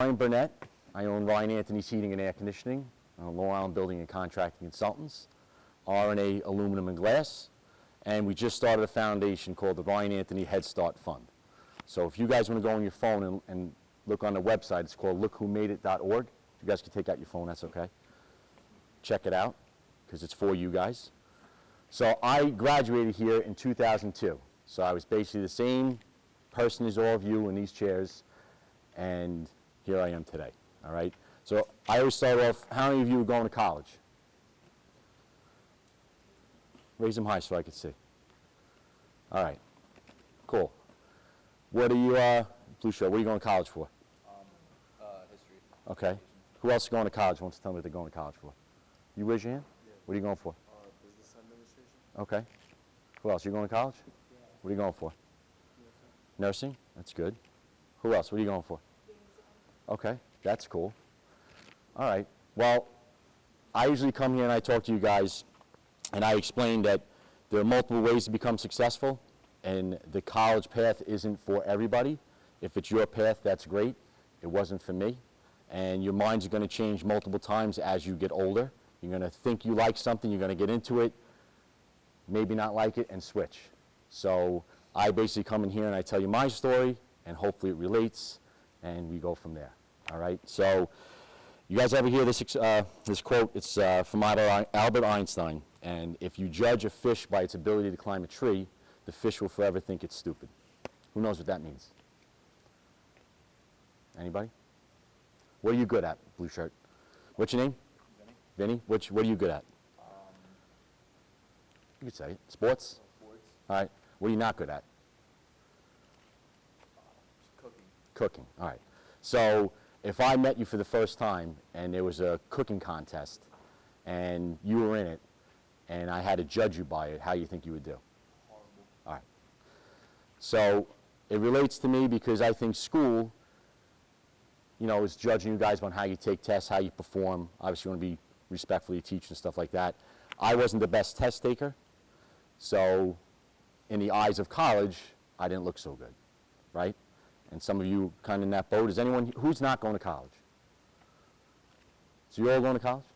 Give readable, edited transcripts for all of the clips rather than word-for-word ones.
Ryan Burnett. I own Ryan Anthony's Heating and Air Conditioning, Long Island Building and Contracting Consultants, R&A Aluminum and Glass, and we just started a foundation called the Ryan Anthony Head Start Fund. So if you guys want to go on your phone and look on the website, it's called lookwhomadeit.org. If you guys can take out your phone, that's okay. Check it out, because it's for you guys. So I graduated here in 2002. So I was basically the same person as all of you in these chairs, and here I am today, all right? So I always start off, how many of you are going to college? Raise them high so I can see. All right, cool. What are you, Blue Shirt, what are you going to college for? History. Okay. Who else is going to college? Wants to tell me what they're going to college for? You raise your hand? Yeah. What are you going for? Business administration. Okay. Who else? You going to college? Yeah. What are you going for? Nursing? That's good. Who else? What are you going for? Okay, that's cool. All right. Well, I usually come here and I talk to you guys and I explain that there are multiple ways to become successful and the college path isn't for everybody. If it's your path, that's great. It wasn't for me. And your minds are going to change multiple times as you get older. You're going to think you like something, you're going to get into it, maybe not like it, and switch. So I basically come in here and I tell you my story, and hopefully it relates, and we go from there. All right? So you guys ever hear this, this quote? It's from Albert Einstein. And if you judge a fish by its ability to climb a tree, the fish will forever think it's stupid. Who knows what that means? Anybody? What are you good at, Blue Shirt? What's your name? Vinny. Vinny? What are you good at? You could say it. Sports? Sports. All right. What are you not good at? Cooking. Cooking. All right. So if I met you for the first time and there was a cooking contest and you were in it and I had to judge you by it, how do you think you would do? Horrible. All right. So it relates to me because I think school, you know, is judging you guys on how you take tests, how you perform. Obviously, you want to be respectfully teach and stuff like that. I wasn't the best test taker, so in the eyes of college, I didn't look so good, right? And some of you kind of in that boat. Is anyone who's not going to college? So you're all going to college?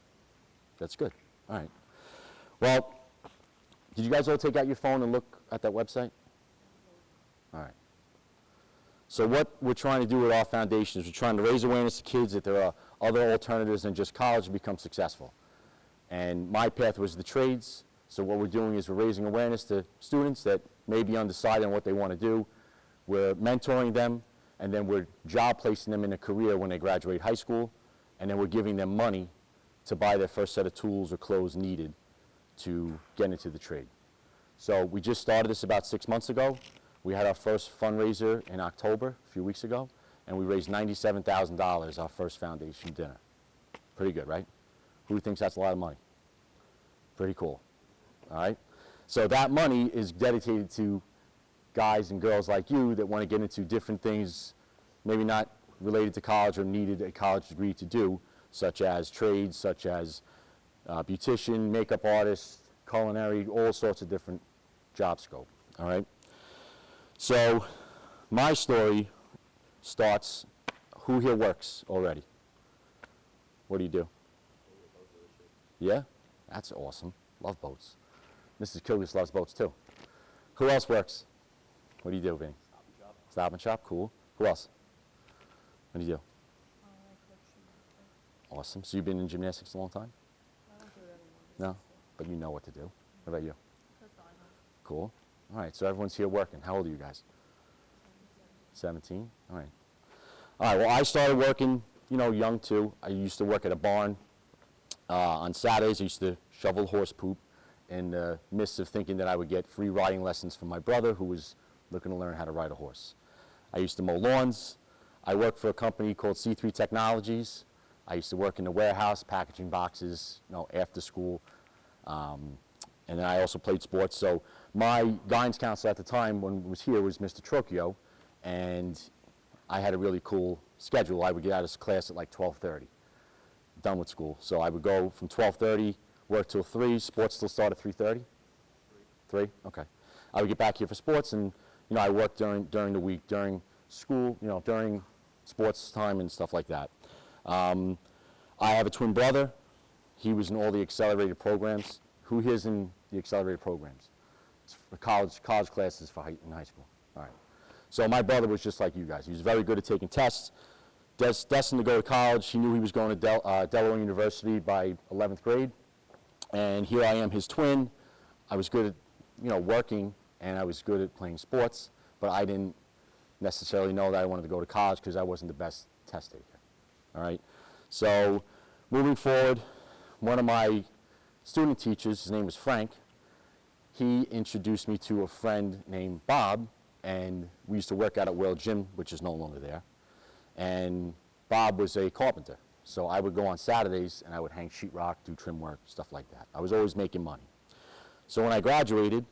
That's good. All right. Well, did you guys all take out your phone and look at that website? All right. So what we're trying to do with our foundation is we're trying to raise awareness to kids that there are other alternatives than just college to become successful. And my path was the trades. So what we're doing is we're raising awareness to students that may be undecided on what they want to do. We're mentoring them, and then we're job placing them in a career when they graduate high school, and then we're giving them money to buy their first set of tools or clothes needed to get into the trade. So we just started this about 6 months ago. We had our first fundraiser in October, a few weeks ago, and we raised $97,000, our first foundation dinner. Pretty good, right? Who thinks that's a lot of money? Pretty cool, all right? So that money is dedicated to guys and girls like you that want to get into different things, maybe not related to college or needed a college degree to do, such as trades, such as beautician, makeup artist, culinary, all sorts of different job scope, all right? So my story starts, who here works already? What do you do? Yeah? That's awesome. Love boats. Mrs. Kilgus loves boats too. Who else works? What do you do, Vinny? Stop and shop. Stop and shop, cool. Who else? What do you do? Awesome. So you've been in gymnastics a long time? I don't do it anymore. No? But you know what to do. What about you? Cool. All right, so everyone's here working. How old are you guys? 17? All right. All right, well, I started working, you know, young too. I used to work at a barn. On Saturdays, I used to shovel horse poop in the midst of thinking that I would get free riding lessons from my brother who was looking to learn how to ride a horse. I used to mow lawns. I worked for a company called C3 Technologies. I used to work in the warehouse, packaging boxes, you know, after school. And then I also played sports. So my guidance counselor at the time when I was here was Mr. Trocchio, and I had a really cool schedule. I would get out of class at like 12:30, done with school. So I would go from 12:30, work till 3. Sports still start at 3:30? 3? Okay. I would get back here for sports, and you know, I worked during the week, during school, you know, during sports time and stuff like that. I have a twin brother. He was in all the accelerated programs. Who here is in the accelerated programs? It's for college classes for in high school. All right. So my brother was just like you guys. He was very good at taking tests, destined to go to college. He knew he was going to Delaware University by 11th grade. And here I am, his twin. I was good at, working, and I was good at playing sports, but I didn't necessarily know that I wanted to go to college because I wasn't the best test taker. All right. So moving forward, one of my student teachers, his name was Frank, he introduced me to a friend named Bob, and we used to work out at World Gym, which is no longer there. And Bob was a carpenter. So I would go on Saturdays and I would hang sheetrock, do trim work, stuff like that. I was always making money. So when I graduated,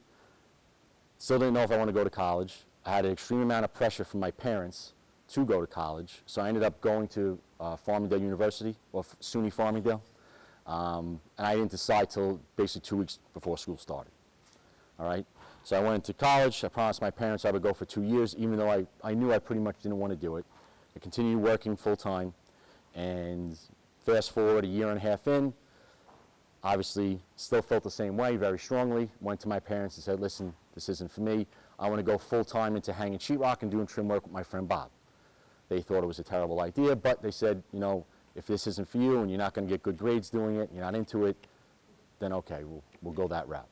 still didn't know if I wanted to go to college. I had an extreme amount of pressure from my parents to go to college. So I ended up going to Farmingdale University, or SUNY Farmingdale. And I didn't decide till basically 2 weeks before school started. All right? So I went into college. I promised my parents I would go for 2 years, even though I knew I pretty much didn't want to do it. I continued working full-time. And fast forward a year and a half in, obviously still felt the same way very strongly. Went to my parents and said, listen, this isn't for me. I want to go full-time into hanging sheetrock and doing trim work with my friend Bob. They thought it was a terrible idea, but they said, if this isn't for you and you're not going to get good grades doing it, you're not into it, then okay, we'll go that route.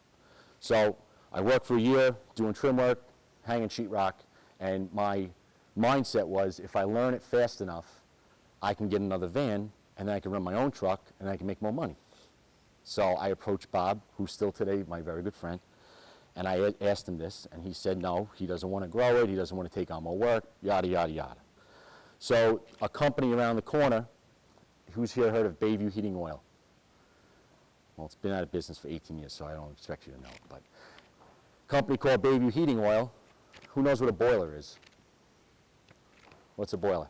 So I worked for a year doing trim work, hanging sheetrock, and my mindset was if I learn it fast enough, I can get another van, and then I can run my own truck, and I can make more money. So I approached Bob, who's still today my very good friend, and I asked him this, and he said no, he doesn't want to grow it, he doesn't want to take on more work, yada, yada, yada. So a company around the corner, who's here heard of Bayview Heating Oil? Well, it's been out of business for 18 years, so I don't expect you to know, but a company called Bayview Heating Oil, who knows what a boiler is? What's a boiler?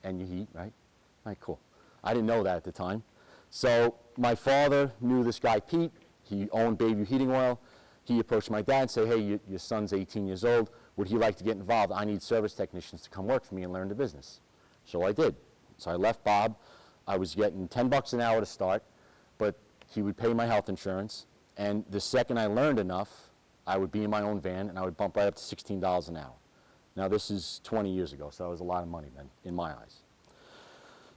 And you heat, right? All right, cool. I didn't know that at the time. So my father knew this guy, Pete. He owned Bayview Heating Oil. He approached my dad and said, hey, your son's 18 years old. Would he like to get involved? I need service technicians to come work for me and learn the business. So I did. So I left Bob. I was getting $10 an hour to start, but he would pay my health insurance. And the second I learned enough, I would be in my own van, and I would bump right up to $16 an hour. Now, this is 20 years ago, so that was a lot of money then, in my eyes.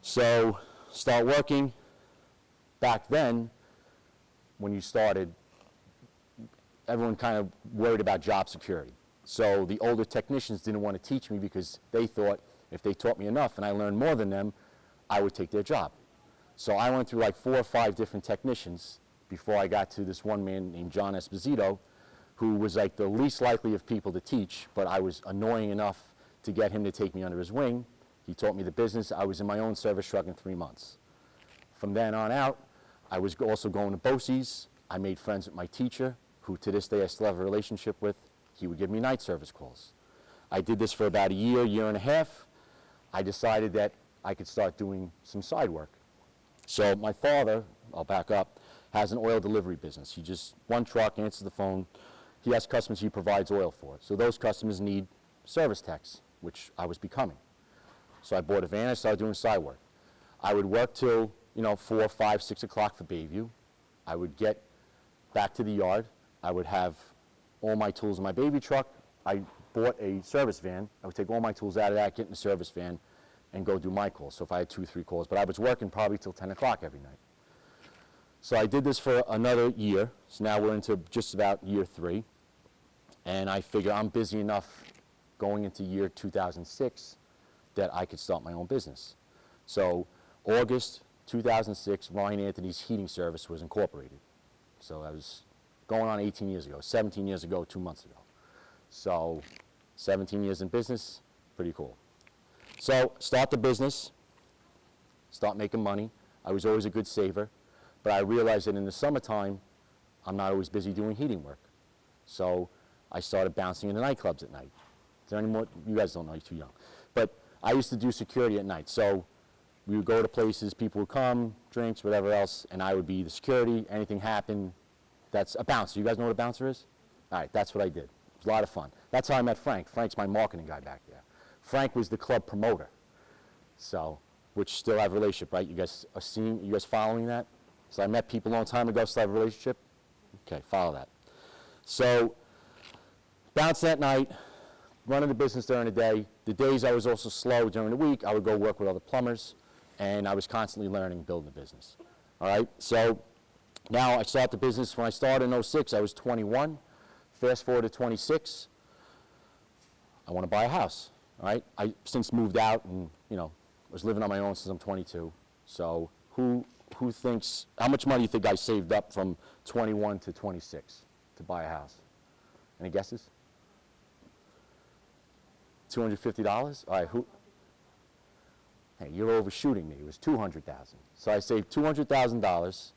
So, start working. Back then, when you started, everyone kind of worried about job security. So the older technicians didn't want to teach me because they thought if they taught me enough and I learned more than them, I would take their job. So I went through like 4 or 5 different technicians before I got to this one man named John Esposito, who was like the least likely of people to teach, but I was annoying enough to get him to take me under his wing. He taught me the business. I was in my own service truck in 3 months. From then on out, I was also going to BOCES. I made friends with my teacher, who to this day I still have a relationship with. He would give me night service calls. I did this for about a year and a half. I decided that I could start doing some side work. So my father, I'll back up, has an oil delivery business. He just, one truck, answers the phone. He has customers he provides oil for. So those customers need service techs, which I was becoming. So I bought a van, I started doing side work. I would work till, 4, 5, 6 o'clock for Bayview. I would get back to the yard. I would have all my tools in my baby truck. I bought a service van. I would take all my tools out of that, get in the service van, and go do my calls. So if I had 2, 3 calls, but I was working probably till 10 o'clock every night. So I did this for another year. So now we're into just about year 3. And I figure I'm busy enough going into year 2006 that I could start my own business. So August 2006, Ryan Anthony's Heating Service was incorporated. So that was going on 18 years ago, 17 years ago, 2 months ago. So 17 years in business, pretty cool. So start the business, start making money. I was always a good saver, but I realized that in the summertime, I'm not always busy doing heating work. So I started bouncing in the nightclubs at night. Is there any more? You guys don't know, you're too young. But I used to do security at night. So we would go to places, people would come, drinks, whatever else, and I would be the security. Anything happened, that's a bouncer. You guys know what a bouncer is? All right, that's what I did. was a lot of fun. That's how I met Frank. Frank's my marketing guy back there. Frank was the club promoter. So, which still have a relationship, right? You guys are seeing, you guys following that? So I met people a long time ago, still have a relationship? Okay, follow that. So, bounce that night, running the business during the day. The days I was also slow during the week, I would go work with other plumbers, and I was constantly learning, building the business. All right, so now I start the business. When I started in '06, I was 21. Fast forward to 26, I want to buy a house. All right, I since moved out and, you know, was living on my own since I'm 22. So who thinks, how much money do you think I saved up from 21 to 26 to buy a house? Any guesses? $250? All right, who? Hey, you're overshooting me. It was $200,000. So I saved $200,000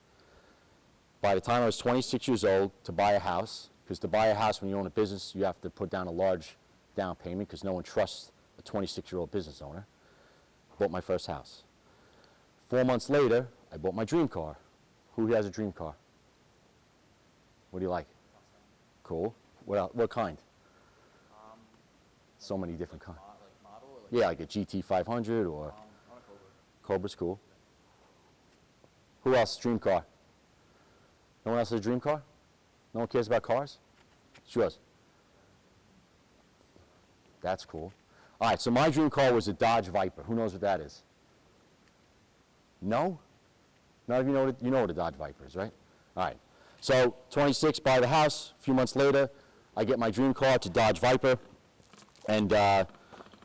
by the time I was 26 years old to buy a house, because to buy a house when you own a business, you have to put down a large down payment because no one trusts a 26-year-old business owner. Bought my first house. 4 months later, I bought my dream car. Who has a dream car? What do you like? Cool. What kind? So many different kinds. Like model or like? Yeah, like a GT 500 or On a Cobra. Cobra's cool. Who else? Dream car? No one else has a dream car? No one cares about cars? It's yours. That's cool. All right, so my dream car was a Dodge Viper. Who knows what that is? No? None of you know what a Dodge Viper is, right? All right. So 26, buy the house. A few months later, I get my dream car. It's a Dodge Viper. And,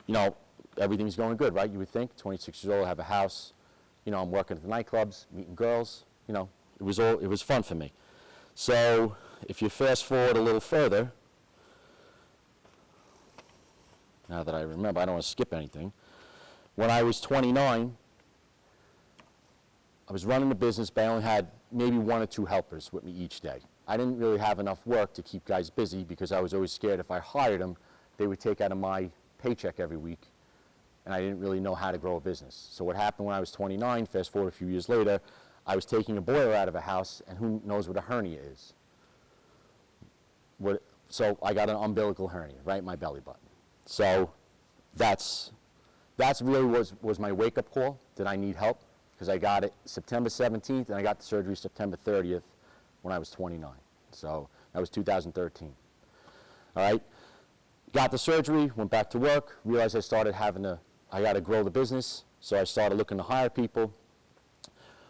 you know, everything's going good, right? You would think. 26 years old, I have a house. You know, I'm working at the nightclubs, meeting girls. You know, it was fun for me. So if you fast forward a little further, now that I remember, I don't want to skip anything. When I was 29, I was running the business, but I only had maybe 1 or 2 helpers with me each day. I didn't really have enough work to keep guys busy because I was always scared if I hired them, they would take out of my paycheck every week, and I didn't really know how to grow a business. So what happened when I was 29, fast forward a few years later, I was taking a boiler out of a house, and who knows what a hernia is? So I got an umbilical hernia, right in my belly button. So that's really was my wake-up call. Did I need help? Because I got it September 17th, and I got the surgery September 30th when I was 29. So that was 2013. All right? Got the surgery, went back to work, realized I got to grow the business, so I started looking to hire people.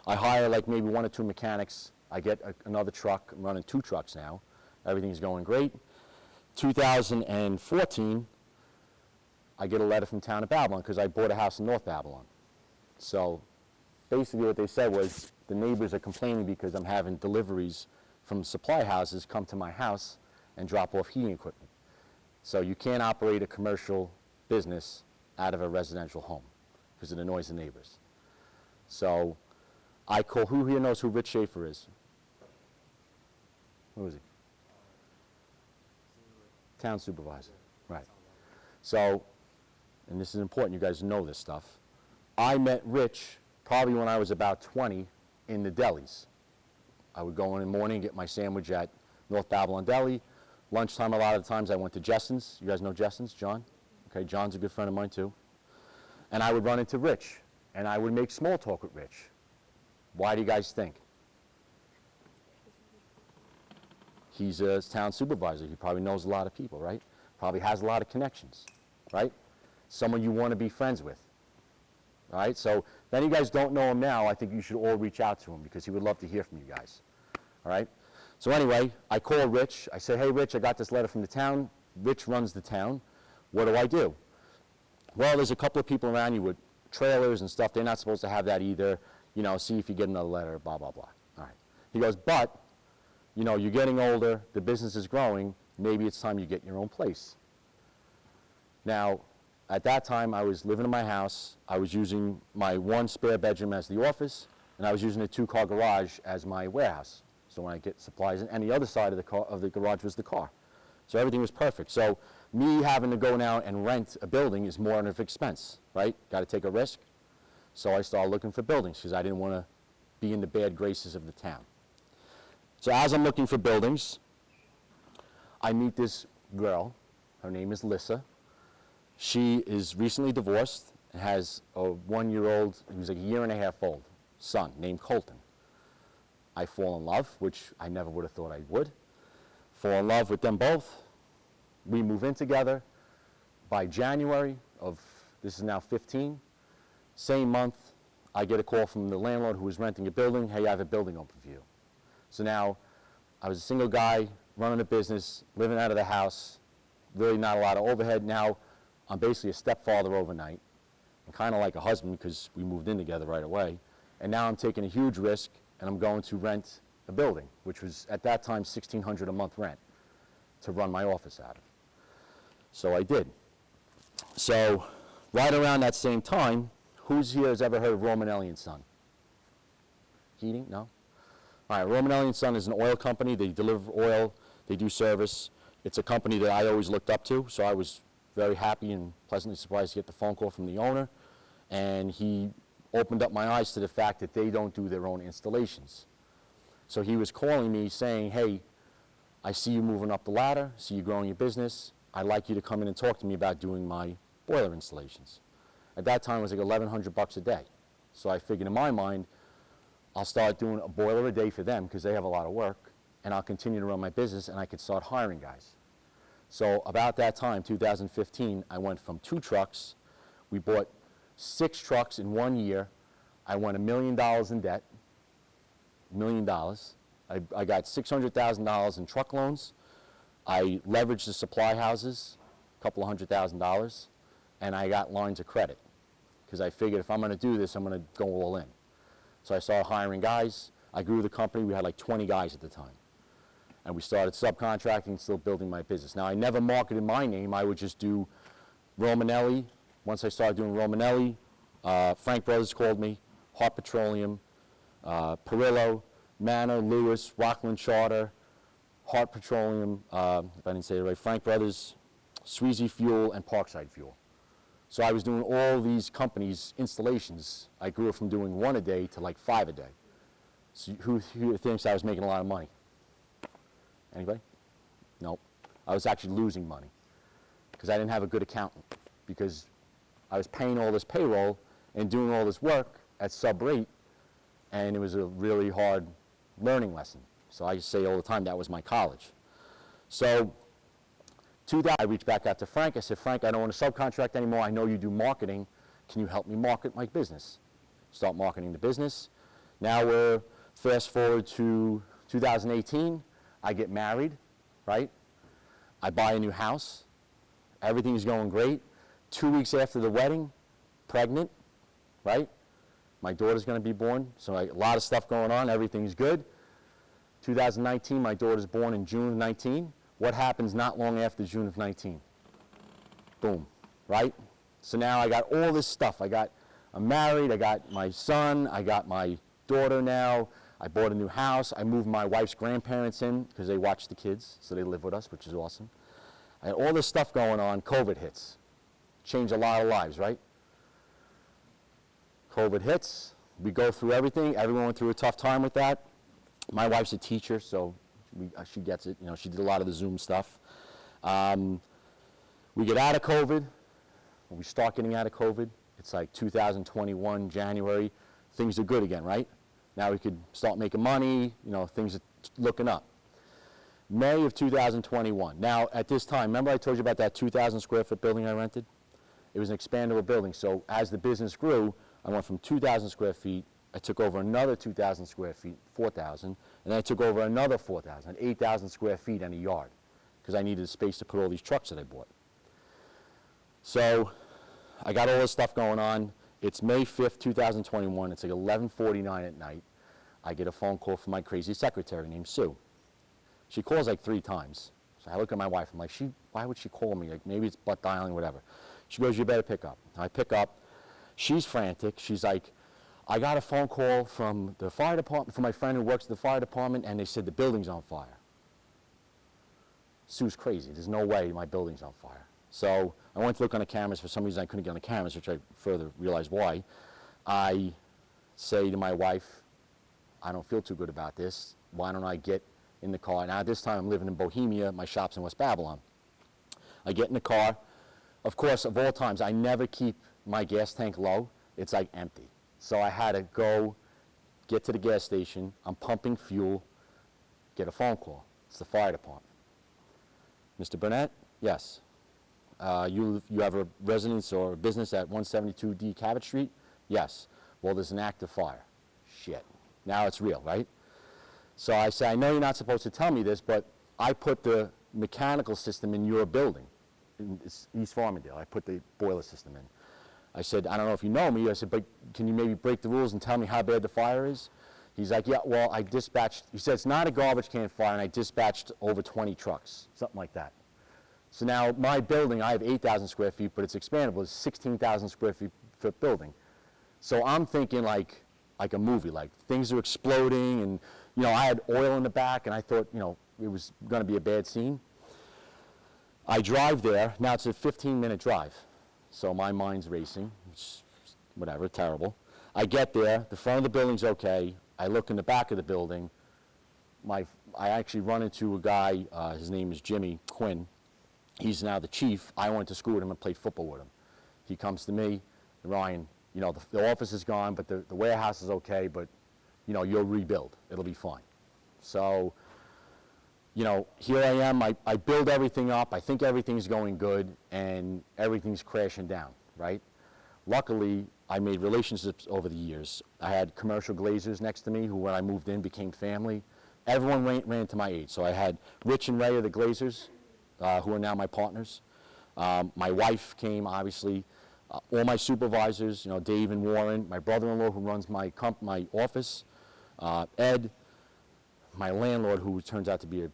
I hire like maybe 1 or 2 mechanics. I get another truck. I'm running 2 trucks now. Everything's going great. 2014, I get a letter from Town of Babylon because I bought a house in North Babylon. So basically what they said was the neighbors are complaining because I'm having deliveries from supply houses come to my house and drop off heating equipment. So you can't operate a commercial business out of a residential home because it annoys the neighbors. So I call, who here knows who Rich Schaefer is? Who is he? Town supervisor, right. So, and this is important, you guys know this stuff. I met Rich probably when I was about 20 in the delis. I would go in the morning, get my sandwich at North Babylon Deli. Lunchtime, a lot of the times I went to Jessens. You guys know Jessens, John? Okay, John's a good friend of mine too. And I would run into Rich, and I would make small talk with Rich. Why do you guys think? He's a town supervisor. He probably knows a lot of people, right? Probably has a lot of connections, right? Someone you want to be friends with, all right? So if any of you guys don't know him now, I think you should all reach out to him because he would love to hear from you guys, all right? So anyway, I call Rich. I say, hey, Rich, I got this letter from the town. Rich runs the town. What do I do? Well, there's a couple of people around you with trailers and stuff. They're not supposed to have that either. You know, see if you get another letter, blah, blah, blah. All right. He goes, but, you know, you're getting older. The business is growing. Maybe it's time you get your own place. Now, at that time, I was living in my house. I was using my 1 spare bedroom as the office, and I was using a 2-car garage as my warehouse. So when I get supplies, and the other side of the garage was the car. So everything was perfect. So me having to go now and rent a building is more of an expense, right? Got to take a risk. So I started looking for buildings because I didn't want to be in the bad graces of the town. So as I'm looking for buildings, I meet this girl. Her name is Lissa. She is recently divorced and has a 1-year-old, he was like a year and a half old, son named Colton. I fall in love, which I never would have thought I would. Fall in love with them both. We move in together. By January of, this is now 15, same month, I get a call from the landlord who was renting a building. Hey, I have a building open for you. So now, I was a single guy, running a business, living out of the house, really not a lot of overhead. Now, I'm basically a stepfather overnight, and kind of like a husband because we moved in together right away. And now I'm taking a huge risk, and I'm going to rent a building, which was at that time $1,600 a month rent to run my office out of. So I did. So right around that same time, who's here has ever heard of Romanelli & Son? Heating? No? All right, Romanelli & Son is an oil company. They deliver oil. They do service. It's a company that I always looked up to, so I was very happy and pleasantly surprised to get the phone call from the owner. And he opened up my eyes to the fact that they don't do their own installations. So he was calling me saying, hey, I see you moving up the ladder, see you growing your business. I'd like you to come in and talk to me about doing my boiler installations. At that time, it was like $1,100 a day. So I figured in my mind, I'll start doing a boiler a day for them because they have a lot of work, and I'll continue to run my business, and I could start hiring guys. So about that time, 2015, I went from 2 trucks. We bought 6 trucks in 1 year. I went $1 million in debt, $1 million. I got $600,000 in truck loans. I leveraged the supply houses, a couple of $100,000, and I got lines of credit because I figured if I'm going to do this, I'm going to go all in. So I started hiring guys. I grew the company. We had like 20 guys at the time. And we started subcontracting, still building my business. Now, I never marketed my name. I would just do Romanelli. Once I started doing Romanelli, Frank Brothers called me, Hart Petroleum, Perillo, Manor, Lewis, Rockland Charter, Hart Petroleum, if I didn't say it right, Frank Brothers, Sweezy Fuel, and Parkside Fuel. So I was doing all these companies' installations. I grew it from doing 1 a day to like 5 a day. So who thinks I was making a lot of money? Anybody? Nope. I was actually losing money because I didn't have a good accountant because I was paying all this payroll and doing all this work at sub rate, and it was a really hard learning lesson. So I say all the time that was my college. So to that, I reached back out to Frank. I said, Frank, I don't want to subcontract anymore. I know you do marketing. Can you help me market my business? Start marketing the business. Now we're fast forward to 2018. I get married, right? I buy a new house. Everything's going great. 2 weeks after the wedding, pregnant, right? My daughter's going to be born, so a lot of stuff going on. Everything's good. 2019, my daughter's born in June of 19. What happens not long after June of 19? Boom, right? So now I got all this stuff. I'm married, I got my son, I got my daughter now. I bought a new house. I moved my wife's grandparents in because they watch the kids, so they live with us, which is awesome. I had all this stuff going on. COVID hits. Changed a lot of lives, right? COVID hits. We go through everything. Everyone went through a tough time with that. My wife's a teacher, so she gets it. You know, she did a lot of the Zoom stuff. We get out of COVID. When we start getting out of COVID, it's like 2021, January. Things are good again, right? Now we could start making money, you know, things are looking up. May of 2021. Now, at this time, remember I told you about that 2,000 square foot building I rented? It was an expandable building, so as the business grew, I went from 2,000 square feet, I took over another 2,000 square feet, 4,000, and then I took over another 4,000, 8,000 square feet and a yard, because I needed a space to put all these trucks that I bought. So, I got all this stuff going on. It's May 5th, 2021. It's like 11:49 at night. I get a phone call from my crazy secretary named Sue. She calls like 3 times. So I look at my wife. I'm like, why would she call me? Like maybe it's butt dialing, whatever. She goes, you better pick up. I pick up. She's frantic. She's like, I got a phone call from the fire department, from my friend who works at the fire department, and they said the building's on fire. Sue's crazy. There's no way my building's on fire. So I went to look on the cameras. For some reason, I couldn't get on the cameras, which I further realized why. I say to my wife, I don't feel too good about this. Why don't I get in the car? Now, this time I'm living in Bohemia. My shop's in West Babylon. I get in the car. Of course, of all times, I never keep my gas tank low. It's like empty. So I had to go get to the gas station. I'm pumping fuel, get a phone call. It's the fire department. Mr. Burnett? Yes. You have a residence or a business at 172D Cabot Street? Yes. Well, there's an active fire. Shit. Now it's real, right? So I say, I know you're not supposed to tell me this, but I put the mechanical system in your building, in East Farmingdale. I put the boiler system in. I said, I don't know if you know me. I said, but can you maybe break the rules and tell me how bad the fire is? He's like, yeah, well, I dispatched, he said, it's not a garbage can fire, and I dispatched over 20 trucks, something like that. So now my building, I have 8,000 square feet, but it's expandable. It's 16,000 square foot building. So I'm thinking like a movie, like things are exploding, and you know, I had oil in the back, and I thought, you know, it was going to be a bad scene. I drive there. Now it's a 15-minute drive, so my mind's racing. It's whatever, terrible. I get there. The front of the building's okay. I look in the back of the building. I actually run into a guy. His name is Jimmy Quinn. He's now the chief. I went to school with him and played football with him. He comes to me, Ryan, you know, the office is gone, but the warehouse is okay, but, you know, you'll rebuild. It'll be fine. So, you know, here I am. I build everything up. I think everything's going good, and everything's crashing down, right? Luckily, I made relationships over the years. I had commercial glazers next to me who, when I moved in, became family. Everyone ran to my aid. So I had Rich and Ray are the glazers, who are now my partners. My wife came, obviously. All my supervisors, you know, Dave and Warren, my brother-in-law who runs my office, Ed, my landlord, who turns out to be a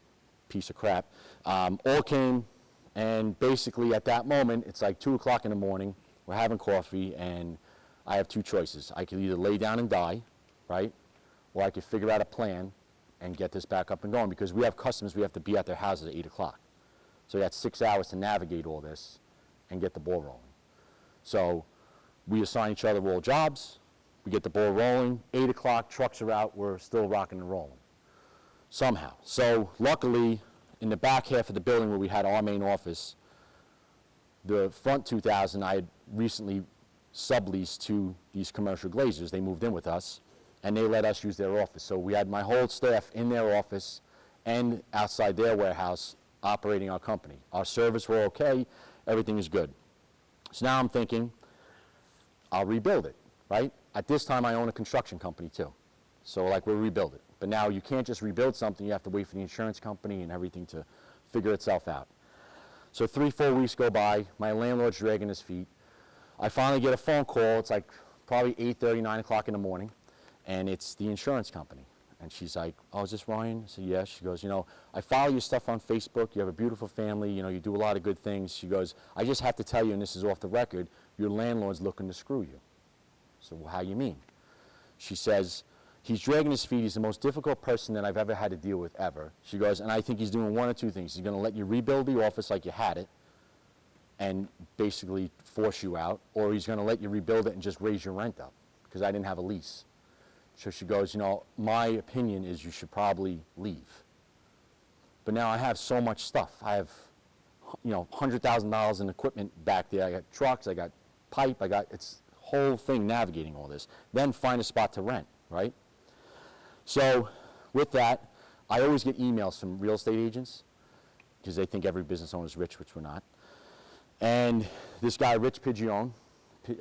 piece of crap, all came, and basically at that moment, it's like 2 o'clock in the morning, we're having coffee, and I have two choices. I could either lay down and die, right, or I could figure out a plan and get this back up and going, because we have customers, we have to be at their houses at 8 o'clock. So that's 6 hours to navigate all this and get the ball rolling. So we assign each other all jobs, we get the ball rolling, 8 o'clock, trucks are out, we're still rocking and rolling, somehow. So luckily, in the back half of the building where we had our main office, the front 2,000 I had recently subleased to these commercial glazers. They moved in with us, and they let us use their office. So we had my whole staff in their office and outside their warehouse operating our company. Our servers were okay, everything is good. So now I'm thinking, I'll rebuild it, right? At this time, I own a construction company too. So like, we'll rebuild it. But now you can't just rebuild something, you have to wait for the insurance company and everything to figure itself out. So 3-4 weeks go by, my landlord's dragging his feet. I finally get a phone call, it's like probably 8:30, 9 o'clock in the morning, and it's the insurance company. And she's like, oh, is this Ryan? I said, yes. She goes, you know, I follow your stuff on Facebook. You have a beautiful family. You know, you do a lot of good things. She goes, I just have to tell you, and this is off the record, your landlord's looking to screw you. So, well, how you mean? She says, he's dragging his feet. He's the most difficult person that I've ever had to deal with, ever. She goes, and I think he's doing one or two things. He's going to let you rebuild the office like you had it and basically force you out, or he's going to let you rebuild it and just raise your rent up, because I didn't have a lease. So she goes, you know, my opinion is you should probably leave. But now I have so much stuff. I have, you know, $100,000 in equipment back there. I got trucks, I got pipe, it's whole thing navigating all this. Then find a spot to rent, right? So with that, I always get emails from real estate agents because they think every business owner is rich, which we're not. And this guy, Rich Pigione,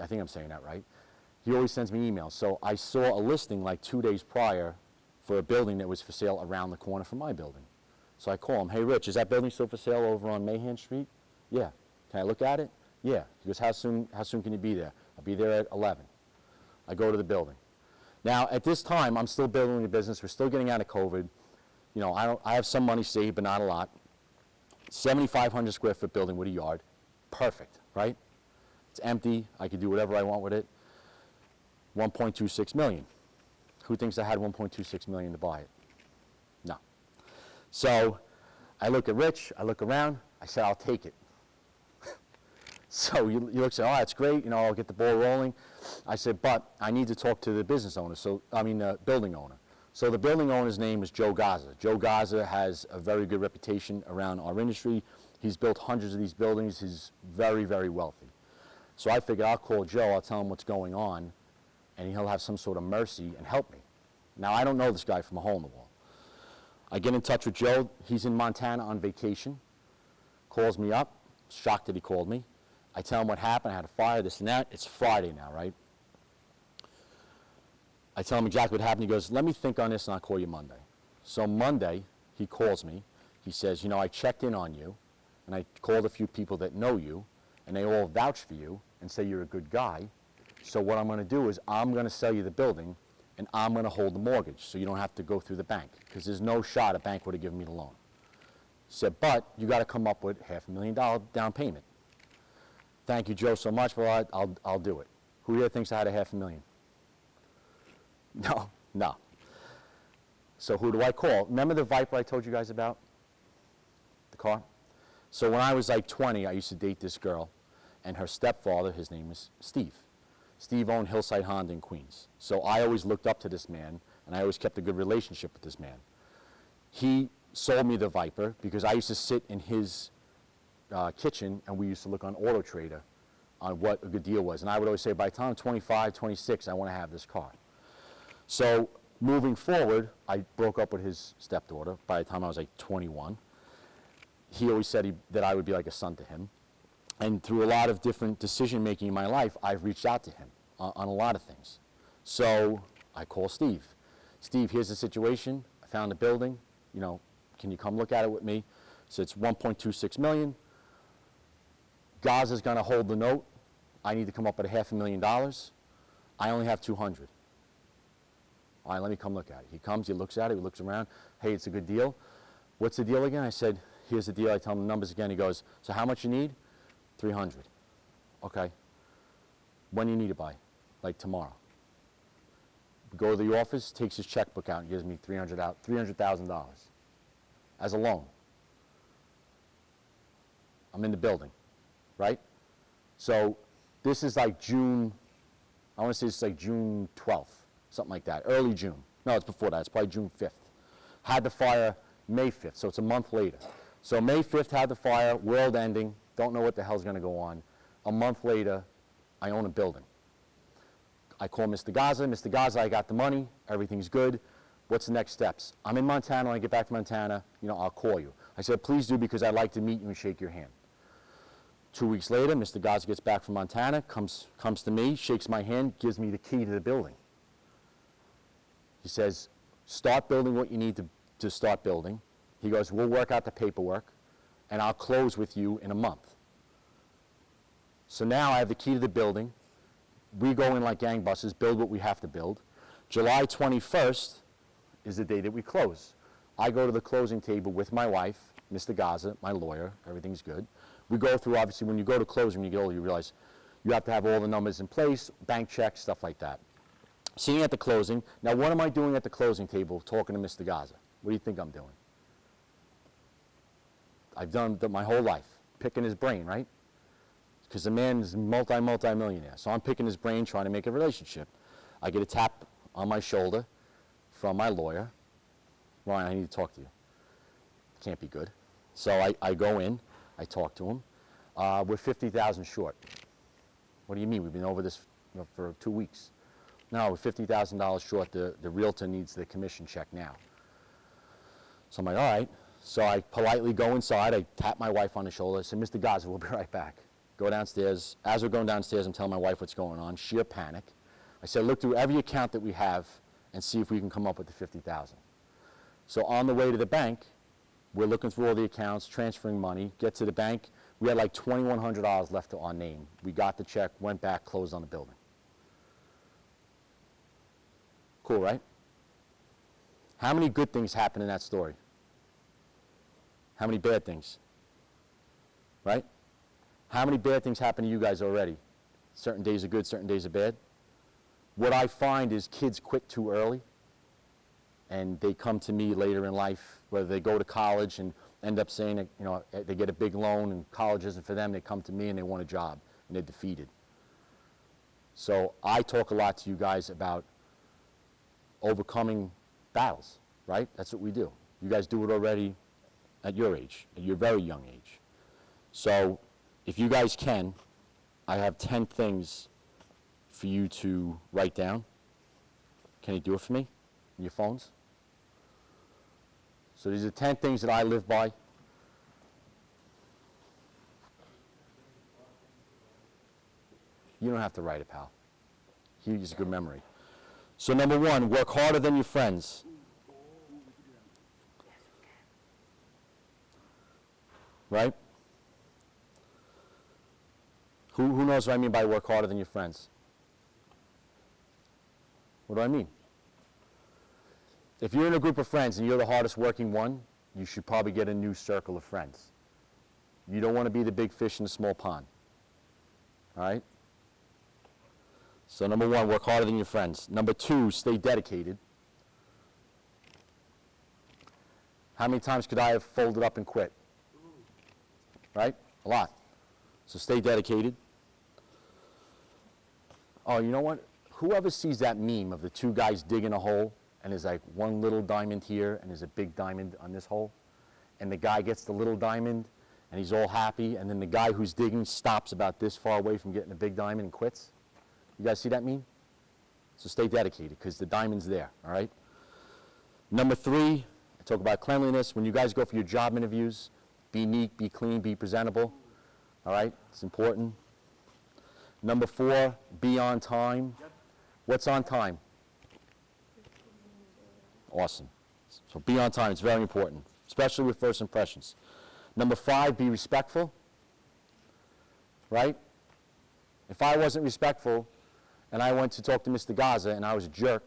I think I'm saying that right, he always sends me emails. So I saw a listing like 2 days prior for a building that was for sale around the corner from my building. So I call him, hey Rich, is that building still for sale over on Mahan Street? Yeah. Can I look at it? Yeah. He goes, how soon can you be there? I'll be there at 11. I go to the building. Now at this time, I'm still building the business. We're still getting out of COVID. You know, I have some money saved, but not a lot. 7,500 square foot building with a yard. Perfect, right? It's empty. I can do whatever I want with it. 1.26 million. Who thinks I had 1.26 million to buy it? No. So I look at Rich, I look around, I said, I'll take it. So you look and say, oh, that's great, you know, I'll get the ball rolling. I said, but I need to talk to the business owner, building owner. So the building owner's name is Joe Gaza. Joe Gaza has a very good reputation around our industry. He's built hundreds of these buildings. He's very, very wealthy. So I figured I'll call Joe, I'll tell him what's going on, and he'll have some sort of mercy and help me. Now, I don't know this guy from a hole in the wall. I get in touch with Joe. He's in Montana on vacation. Calls me up. Shocked that he called me. I tell him what happened. I had a fire, this and that. It's Friday now, right? I tell him exactly what happened. He goes, let me think on this and I'll call you Monday. So Monday, he calls me. He says, you know, I checked in on you, and I called a few people that know you, and they all vouch for you and say you're a good guy. So what I'm going to do is I'm going to sell you the building, and I'm going to hold the mortgage so you don't have to go through the bank, because there's no shot a bank would have given me the loan. He said, but you got to come up with $500,000 down payment. Thank you, Joe, so much. Well, I'll do it. Who here thinks I had a $500,000? No, no. So who do I call? Remember the Viper I told you guys about? The car? So when I was like 20, I used to date this girl, and her stepfather, his name is Steve. Steve owned Hillside Honda in Queens. So I always looked up to this man, and I always kept a good relationship with this man. He sold me the Viper because I used to sit in his kitchen, and we used to look on Auto Trader on what a good deal was. And I would always say, by the time I'm 25, 26, I want to have this car. So moving forward, I broke up with his stepdaughter by the time I was like 21. He always said that I would be like a son to him. And through a lot of different decision making in my life, I've reached out to him on a lot of things. So I call Steve. Steve, here's the situation. I found a building. You know, can you come look at it with me? So it's 1.26 million. Gaza's going to hold the note. I need to come up with $500,000. I only have 200. All right, let me come look at it. He comes, he looks at it, he looks around. Hey, it's a good deal. What's the deal again? I said, here's the deal. I tell him the numbers again. He goes, so how much you need? 300. Okay. When do you need it by? Like tomorrow. Go to the office, takes his checkbook out and gives me $300,000 as a loan. I'm in the building, right? So this is like June, I want to say it's like June 12th, something like that, early June. No, it's before that, it's probably June 5th. Had the fire May 5th, so it's a month later. So May 5th had the fire, world ending, don't know what the hell's going to go on. A month later, I own a building. I call Mr. Gaza. Mr. Gaza, I got the money. Everything's good. What's the next steps? I'm in Montana. When I get back to Montana, you know, I'll call you. I said, please do, because I'd like to meet you and shake your hand. 2 weeks later, Mr. Gaza gets back from Montana, comes to me, shakes my hand, gives me the key to the building. He says, start building what you need to start building. He goes, we'll work out the paperwork, and I'll close with you in a month. So now I have the key to the building. We go in like gangbusters, build what we have to build. July 21st is the day that we close. I go to the closing table with my wife, Mr. Gaza, my lawyer, everything's good. We go through, obviously, when you go to closing, when you get older, you realize you have to have all the numbers in place, bank checks, stuff like that. Sitting at the closing, now what am I doing at the closing table talking to Mr. Gaza? What do you think I'm doing? I've done that my whole life, picking his brain, right? Because the man is multi-millionaire. So I'm picking his brain, trying to make a relationship. I get a tap on my shoulder from my lawyer. Ryan, I need to talk to you. Can't be good. So I go in, I talk to him. We're $50,000 short. What do you mean? We've been over this for 2 weeks. No, we're $50,000 short. The realtor needs the commission check now. So I'm like, all right. So I politely go inside. I tap my wife on the shoulder. I said, Mr. Gaza, we'll be right back. Go downstairs. As we're going downstairs, I'm telling my wife what's going on. Sheer panic. I said, look through every account that we have and see if we can come up with the $50,000. So on the way to the bank, we're looking through all the accounts, transferring money, get to the bank. We had like $2,100 left to our name. We got the check, went back, closed on the building. Cool, right? How many good things happened in that story? How many bad things? Right? How many bad things happen to you guys already? Certain days are good, certain days are bad. What I find is kids quit too early, and they come to me later in life, whether they go to college and end up saying that, you know, they get a big loan and college isn't for them, they come to me and they want a job, and they're defeated. So I talk a lot to you guys about overcoming battles, right? That's what we do. You guys do it already at your age, at your very young age. So if you guys can, I have 10 things for you to write down. Can you do it for me on your phones? So these are 10 things that I live by. You don't have to write it, pal. He has a good memory. So number 1, work harder than your friends. Right? Who knows what I mean by work harder than your friends? What do I mean? If you're in a group of friends and you're the hardest working one, you should probably get a new circle of friends. You don't want to be the big fish in the small pond. All right? So number 1, work harder than your friends. Number 2, stay dedicated. How many times could I have folded up and quit? Right? A lot. So stay dedicated. Oh, you know what? Whoever sees that meme of the 2 guys digging a hole, and there's like one little diamond here, and there's a big diamond on this hole, and the guy gets the little diamond, and he's all happy, and then the guy who's digging stops about this far away from getting the big diamond and quits? You guys see that meme? So stay dedicated, because the diamond's there, all right? Number 3, I talk about cleanliness. When you guys go for your job interviews, be neat, be clean, be presentable, all right? It's important. Number 4, be on time. What's on time? Awesome. So be on time, it's very important, especially with first impressions. Number 5, be respectful, right? If I wasn't respectful and I went to talk to Mr. Gaza and I was a jerk,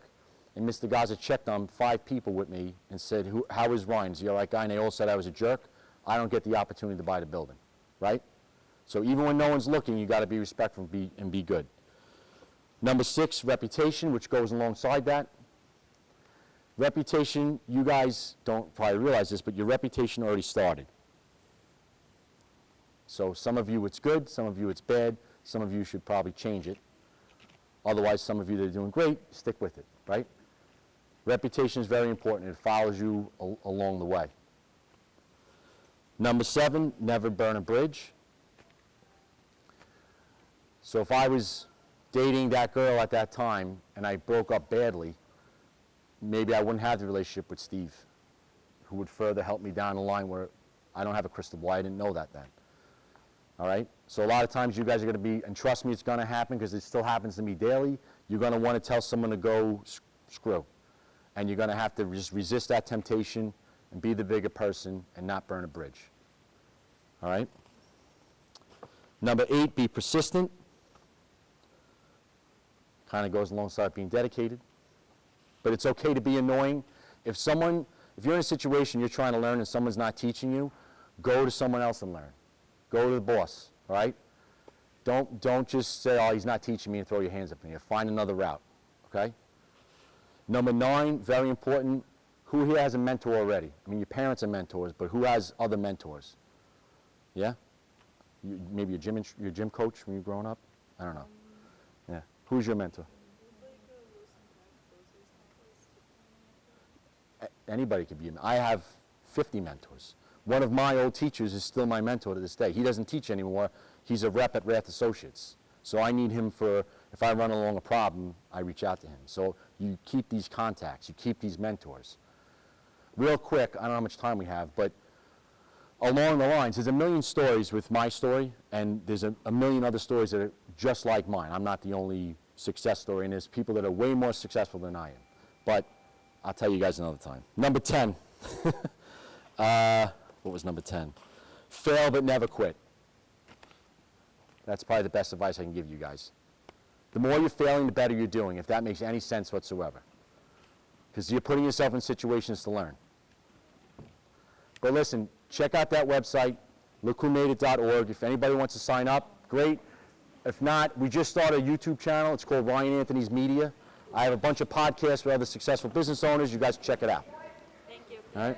and Mr. Gaza checked on 5 people with me and said, how is Ryan? Is he the right guy? And they all said I was a jerk, I don't get the opportunity to buy the building, right? So even when no one's looking, you got to be respectful and be good. Number 6, reputation, which goes alongside that. Reputation, you guys don't probably realize this, but your reputation already started. So some of you it's good, some of you it's bad, some of you should probably change it. Otherwise, some of you that are doing great, stick with it, right? Reputation is very important. It follows you along the way. Number 7, never burn a bridge. So if I was dating that girl at that time and I broke up badly, maybe I wouldn't have the relationship with Steve, who would further help me down the line where I don't have a crystal ball. I didn't know that then. All right? So a lot of times you guys are going to be, and trust me, it's going to happen because it still happens to me daily, you're going to want to tell someone to go screw. And you're going to have to just resist that temptation and be the bigger person and not burn a bridge. All right? Number 8, be persistent. Kind of goes alongside being dedicated. But it's okay to be annoying. If you're in a situation you're trying to learn and someone's not teaching you, go to someone else and learn. Go to the boss, all right? Don't just say, oh, he's not teaching me, and throw your hands up in the air. Find another route, okay? Number 9, very important, who here has a mentor already? I mean, your parents are mentors, but who has other mentors? Yeah? Maybe your gym coach when you're growing up? I don't know. Yeah. Who's your mentor? Anybody could be. I have 50 mentors. One of my old teachers is still my mentor to this day. He doesn't teach anymore. He's a rep at Rath Associates. So I need him for, if I run along a problem, I reach out to him. So you keep these contacts. You keep these mentors. Real quick, I don't know how much time we have, but along the lines, there's a million stories with my story, and there's a million other stories that are just like mine. I'm not the only success story, and there's people that are way more successful than I am. But I'll tell you guys another time. Number 10. What was number 10? Fail but never quit. That's probably the best advice I can give you guys. The more you're failing, the better you're doing, if that makes any sense whatsoever. Because you're putting yourself in situations to learn. But listen, check out that website, lookWhoMadeIt.org. If anybody wants to sign up, great. If not, we just started a YouTube channel. It's called Ryan Anthony's Media. I have a bunch of podcasts with other successful business owners. You guys check it out. Thank you. All right?